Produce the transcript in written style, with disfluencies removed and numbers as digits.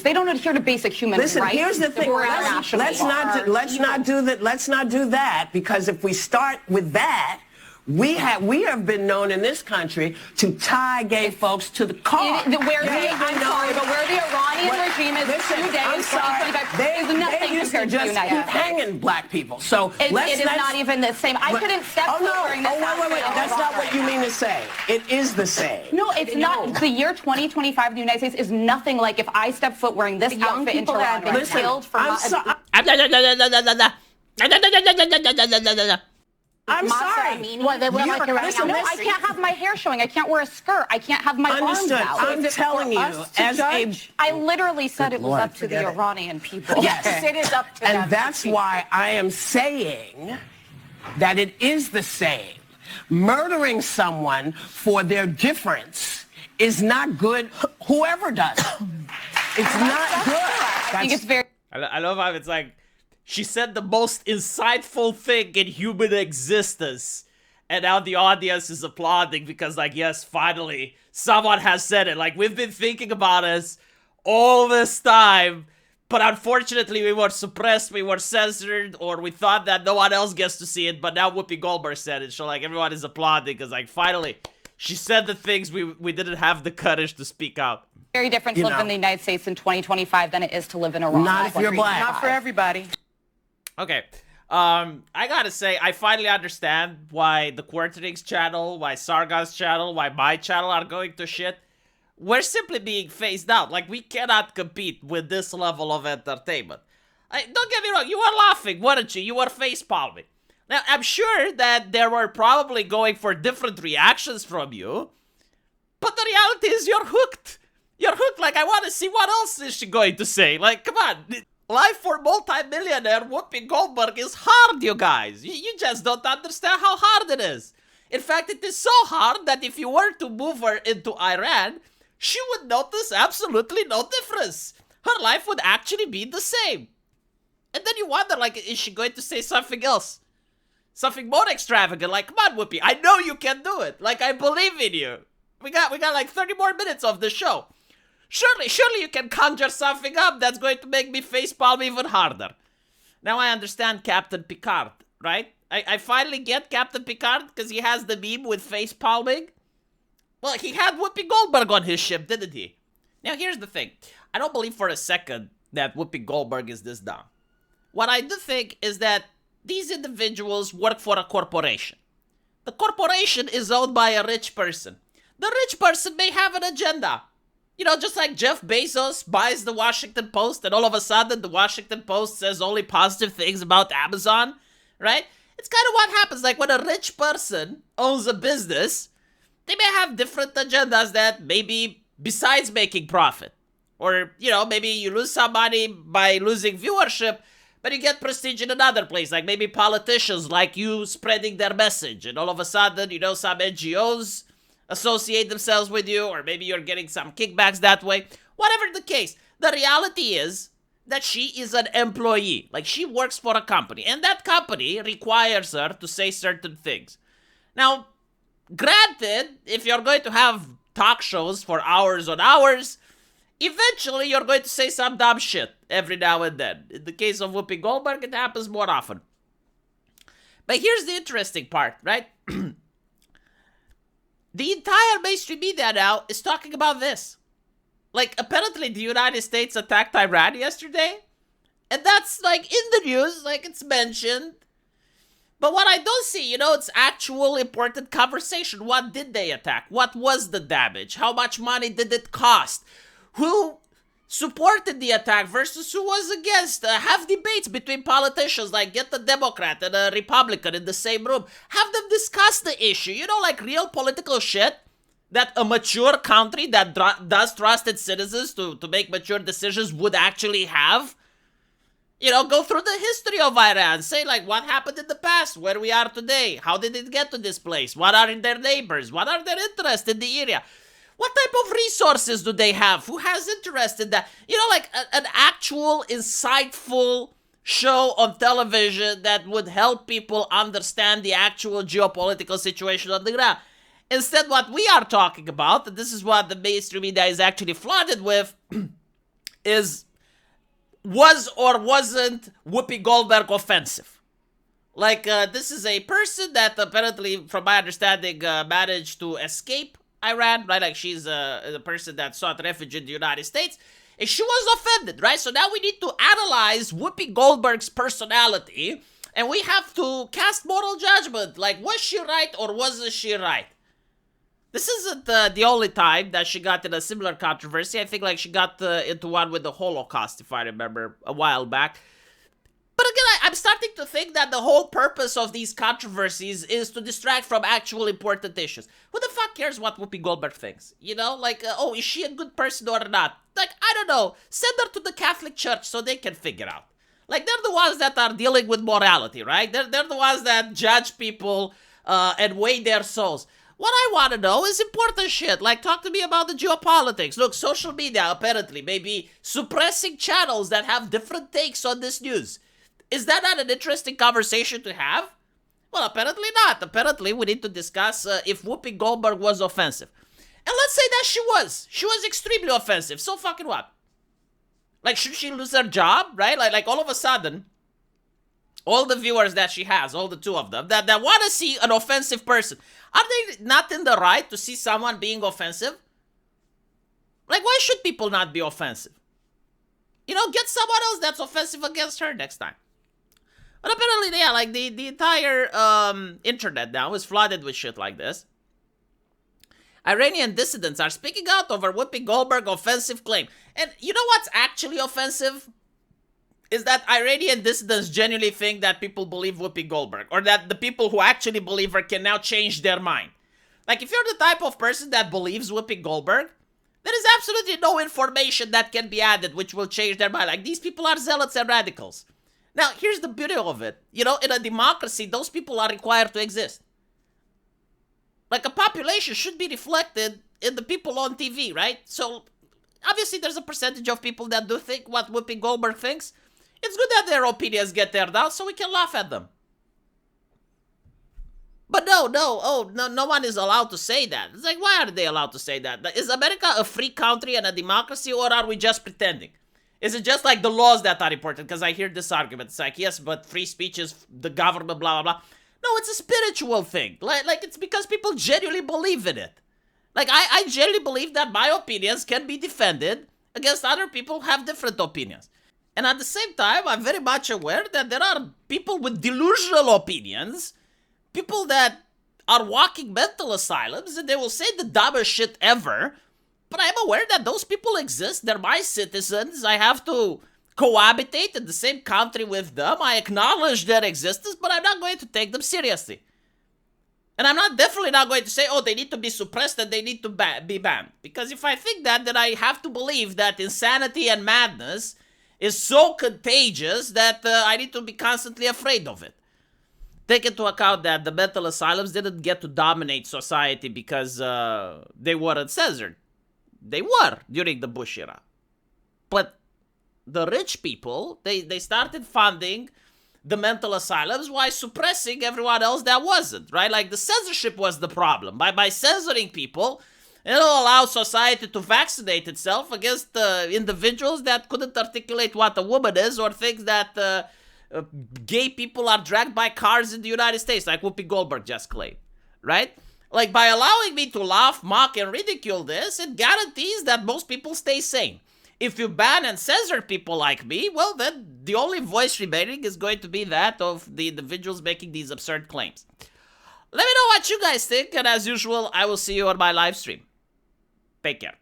They don't adhere to basic human rights. Listen, here's the thing. Let's not do that, because if we start with that, we have been known in this country to tie gay folks to the car. I'm sorry, but where the Iranian regime is today in 2025 is nothing compared to the United States. Keep hanging black people. So it is not even the same. I couldn't step foot wearing this outfit. Wait. That's not what you mean to say. It is the same. No, it's not. The year 2025 in the United States is nothing like if I step foot wearing this outfit in Toronto and killed for I'm sorry. I can't have my hair showing. I can't wear a skirt. I can't have my arms out. I'm telling you, I literally said it was up to the Iranian people. Yes, it is up to them. And that's why I am saying that it is the same. Murdering someone for their difference is not good. Whoever does it, it's not good. I think it's very. I love how it's like, she said the most insightful thing in human existence. And now the audience is applauding because, like, yes, finally, someone has said it. Like, we've been thinking about this all this time. But unfortunately, we were suppressed, we were censored, or we thought that no one else gets to see it. But now Whoopi Goldberg said it. So, like, everyone is applauding because, like, finally, she said the things we didn't have the courage to speak out. Very different to live in the United States in 2025 than it is to live in Iran. Not if you're black. Not for everybody. Okay, I gotta say, I finally understand why the Quartering's channel, why Sargon's channel, why my channel are going to shit. We're simply being phased out. Like, we cannot compete with this level of entertainment. Don't get me wrong, you were laughing, weren't you? You were face-palming. Now, I'm sure that there were probably going for different reactions from you, but the reality is you're hooked. You're hooked. Like, I want to see what else is she going to say. Like, come on. Life for multi-millionaire Whoopi Goldberg is hard, you guys. You just don't understand how hard it is. In fact, it is so hard that if you were to move her into Iran, she would notice absolutely no difference. Her life would actually be the same. And then you wonder, like, is she going to say something else? Something more extravagant, like, come on, Whoopi, I know you can do it. Like, I believe in you. We got like 30 more minutes of the show. Surely you can conjure something up that's going to make me facepalm even harder. Now I understand Captain Picard, right? I finally get Captain Picard because he has the meme with facepalming. Well, he had Whoopi Goldberg on his ship, didn't he? Now here's the thing. I don't believe for a second that Whoopi Goldberg is this dumb. What I do think is that these individuals work for a corporation. The corporation is owned by a rich person. The rich person may have an agenda. You know, just like Jeff Bezos buys the Washington Post and all of a sudden the Washington Post says only positive things about Amazon, right? It's kind of what happens. Like when a rich person owns a business, they may have different agendas that maybe besides making profit. Or, you know, maybe you lose some money by losing viewership, but you get prestige in another place. Like maybe politicians like you spreading their message. And all of a sudden, you know, some NGOs associate themselves with you, or maybe you're getting some kickbacks that way. Whatever the case, the reality is that she is an employee. Like, she works for a company, and that company requires her to say certain things. Now, granted, if you're going to have talk shows for hours on hours, eventually you're going to say some dumb shit every now and then. In the case of Whoopi Goldberg, it happens more often. But here's the interesting part, right? The entire mainstream media now is talking about this. Like, apparently the United States attacked Iran yesterday. And that's, like, in the news, like, it's mentioned. But what I don't see, you know, it's actual important conversation. What did they attack? What was the damage? How much money did it cost? Who supported the attack versus who was against? Have debates between politicians, like get a Democrat and a Republican in the same room. Have them discuss the issue. You know, like real political shit that a mature country that does trust its citizens to make mature decisions would actually have. You know, go through the history of Iran. Say, like, what happened in the past? Where we are today? How did it get to this place? What are their neighbors? What are their interests in the area? What type of resources do they have? Who has interest in that? You know, like an actual insightful show on television that would help people understand the actual geopolitical situation on the ground. Instead, what we are talking about, and this is what the mainstream media is actually flooded with, was or wasn't Whoopi Goldberg offensive? Like, this is a person that apparently, from my understanding, managed to escape Iran, right? Like, she's a person that sought refuge in the United States, and she was offended, right? So now we need to analyze Whoopi Goldberg's personality, and we have to cast moral judgment. Like, was she right or wasn't she right? This isn't the only time that she got in a similar controversy. I think, like, she got into one with the Holocaust, if I remember, a while back. But again, I'm starting to think that the whole purpose of these controversies is to distract from actual important issues. Who the fuck cares what Whoopi Goldberg thinks? You know, like, oh, is she a good person or not? Like, I don't know. Send her to the Catholic Church so they can figure out. Like, they're the ones that are dealing with morality, right? They're the ones that judge people and weigh their souls. What I want to know is important shit. Like, talk to me about the geopolitics. Look, social media apparently may be suppressing channels that have different takes on this news. Is that not an interesting conversation to have? Well, apparently not. Apparently, we need to discuss if Whoopi Goldberg was offensive. And let's say that she was. She was extremely offensive. So fucking what? Like, should she lose her job, right? Like all of a sudden, all the viewers that she has, all the two of them, that want to see an offensive person, are they not in the right to see someone being offensive? Like, why should people not be offensive? You know, get someone else that's offensive against her next time. But apparently, yeah, like, the entire internet now is flooded with shit like this. Iranian dissidents are speaking out over Whoopi Goldberg offensive claim. And you know what's actually offensive? Is that Iranian dissidents genuinely think that people believe Whoopi Goldberg, or that the people who actually believe her can now change their mind. Like, if you're the type of person that believes Whoopi Goldberg, there is absolutely no information that can be added which will change their mind. Like, these people are zealots and radicals. Now, here's the beauty of it. You know, in a democracy, those people are required to exist. Like, a population should be reflected in the people on TV, right? So, obviously, there's a percentage of people that do think what Whoopi Goldberg thinks. It's good that their opinions get aired out so we can laugh at them. But no one is allowed to say that. It's like, why are they allowed to say that? Is America a free country and a democracy, or are we just pretending? Is it just like the laws that are important? Because I hear this argument. It's like, yes, but free speech is the government, blah, blah, blah. No, it's a spiritual thing. Like it's because people genuinely believe in it. Like, I genuinely believe that my opinions can be defended against other people who have different opinions. And at the same time, I'm very much aware that there are people with delusional opinions, people that are walking mental asylums, and they will say the dumbest shit ever. But I'm aware that those people exist. They're my citizens. I have to cohabitate in the same country with them. I acknowledge their existence, but I'm not going to take them seriously. And I'm definitely not going to say, oh, they need to be suppressed and they need to be banned. Because if I think that, then I have to believe that insanity and madness is so contagious that I need to be constantly afraid of it. Take into account that the mental asylums didn't get to dominate society because they weren't censored. They were during the Bush era. But the rich people, they started funding the mental asylums while suppressing everyone else that wasn't, right? Like, the censorship was the problem. By censoring people, it'll allow society to vaccinate itself against individuals that couldn't articulate what a woman is, or think that gay people are dragged by cars in the United States, like Whoopi Goldberg just claimed, right? Like, by allowing me to laugh, mock, and ridicule this, it guarantees that most people stay sane. If you ban and censor people like me, well, then the only voice remaining is going to be that of the individuals making these absurd claims. Let me know what you guys think, and as usual, I will see you on my live stream. Take care.